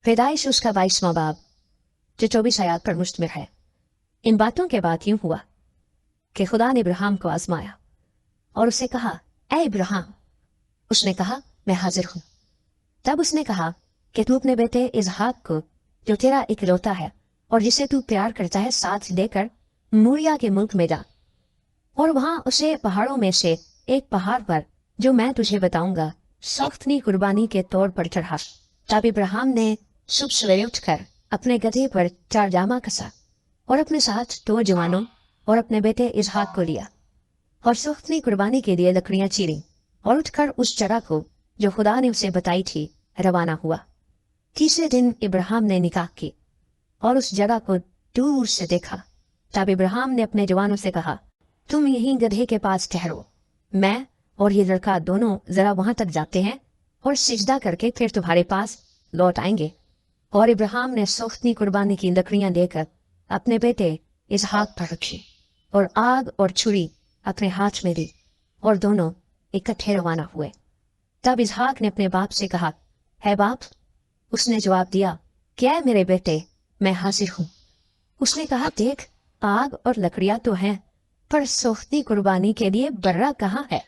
पैदाइश उसका 22वां बाब जो 24 आयत पर मुश्तमिल है। इन बातों के बाद यूं हुआ कि खुदा ने इब्राहिम को आजमाया और उसे कहा, ऐ इब्राहिम। उसने कहा, मैं हाजिर हूं। तब उसने कहा कि तू अपने बेटे इसहाक को जो तेरा इकलौता है और जिसे तू प्यार करता है साथ लेकर मूरिया के मुल्क में जा और वहां उसे पहाड़ों में से एक पहाड़ पर जो मैं तुझे बताऊंगा सख्तनी कुर्बानी के तौर पर चढ़ा। तब इब्राहिम ने सुबह सवेरे उठकर अपने गधे पर चारजामा कसा और अपने साथ 2 जवानों और अपने बेटे इसहाक को लिया और सख्तनी कुर्बानी के लिए लकड़ियां चीरी और उठकर उस जगह को जो खुदा ने उसे बताई थी रवाना हुआ। तीसरे दिन इब्राहिम ने निकाह की और उस जगह को दूर से देखा। तब इब्राहिम ने अपने जवानों से कहा, तुम यहीं गधे के पास ठहरो, मैं और ये लड़का दोनों जरा वहां तक जाते हैं और सिजदा करके फिर तुम्हारे पास लौट आएंगे। और इब्राहिम ने सख्तनी कुर्बानी की लकड़ियां लेकर अपने बेटे इसहाक पर रखी और आग और छुरी अपने हाथ में ली और दोनों इकट्ठे रवाना हुए। तब इसहाक ने अपने बाप से कहा, है बाप? उसने जवाब दिया, क्या है मेरे बेटे, मैं हाजिर हूं। उसने कहा, देख आग और लकड़ियां तो हैं, पर सख्तनी कुर्बानी के लिए बर्रा कहाँ है?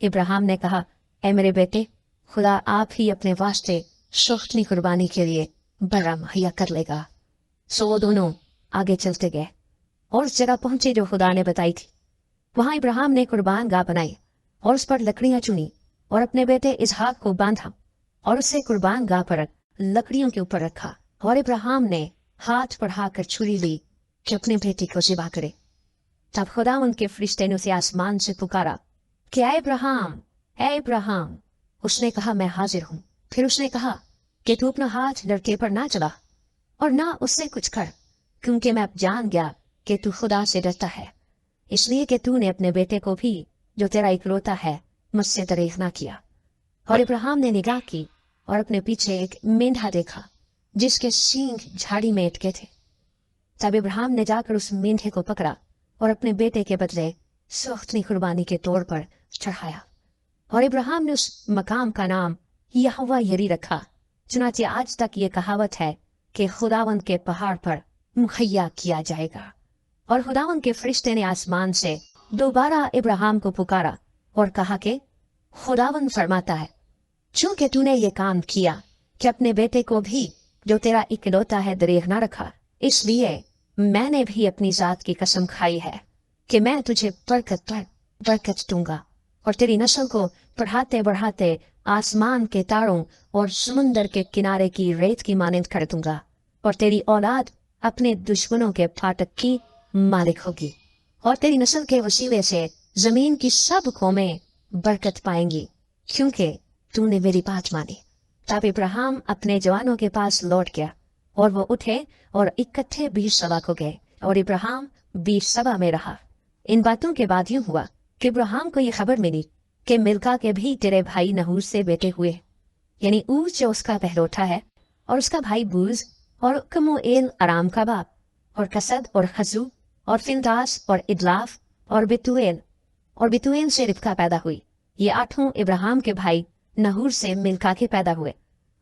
इब्राहिम ने कहा, ऐ मेरे बेटे, खुदा आप ही अपने वास्ते सख्तनी कुर्बानी के लिए बर्रा मुहैया कर लेगा। सो वो दोनों आगे चलते गए और उस जगह पहुंचे जो खुदा ने बताई थी। वहां इब्राहिम ने कुर्बान गाह बनाई और उस पर लकड़ियां चुनी और अपने बेटे इसहाक को बांधा और उसे कुर्बान गाह पर लकड़ियों के ऊपर रखा। और इब्राहिम ने हाथ बढ़ाकर छुरी ली कि अपने बेटे को ज़िबा करे। तब खुदा उनके फरिश्ते ने उसे आसमान से पुकारा कि ऐ इब्राहिम, ऐ इब्राहिम। उसने कहा, मैं हाजिर हूं। फिर उसने कहा कि तू अपना हाथ लड़के पर ना चला और ना उससे कुछ कर, क्योंकि मैं अब जान गया कि तू खुदा से डरता है, इसलिए कि तूने अपने बेटे को भी जो तेरा इकलौता है मुझसे दरेख ना किया। और इब्राहिम ने निगाह की और अपने पीछे एक मेंढा देखा जिसके सींग झाड़ी में अटके थे। तब इब्राहिम ने जाकर उस मेंढे को पकड़ा और अपने बेटे के बदले सख्तनी कुर्बानी के तौर पर चढ़ाया। और इब्राहिम ने उस मकाम का नाम यहोवा यरी रखा। चुनांचे आज तक ये कहावत है कि खुदावंद के पहाड़ पर मुहैया किया जाएगा। और खुदावंद के फरिश्ते ने आसमान से दोबारा इब्राहिम को पुकारा और कहा कि खुदावंद फरमाता है, चूंकि तूने ये काम किया कि अपने बेटे को भी जो तेरा इकलौता है दरेख ना रखा, इसलिए मैंने भी अपनी जात की कसम खाई है कि मैं तुझे बरकत पर बरकत दूंगा और तेरी नस्ल को बढ़ाते बढ़ाते आसमान के तारों और समुंदर के किनारे की रेत की मानंद कर दूंगा और तेरी औलाद अपने दुश्मनों के फाटक की मालिक होगी और तेरी नस्ल के वसीले से जमीन की सब कौमें बरकत पाएंगी, क्योंकि तूने मेरी बात मानी। तब इब्राहिम अपने जवानों के पास लौट गया और वो उठे और इकट्ठे बीर सभा को गए और इब्राहिम बीर सभा में रहा। इन बातों के बाद यूं हुआ कि इब्राहिम को ये खबर मिली कि मिल्का के भी तेरे भाई नहूर से बेटे हुए, यानी ऊज जो उसका पहलौठा है और उसका भाई बूज और कमूएल अराम का बाप और कसद और खजू और फिनदास और इदलाफ और बितुएल से रिबका पैदा हुई। ये 8 इब्राहिम के भाई नहूर से मिल्का के पैदा हुए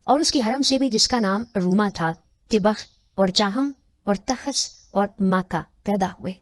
और उसकी हरम से भी, जिसका नाम रूमा था, तिबख और चाहम और तखस और माका पैदा हुए।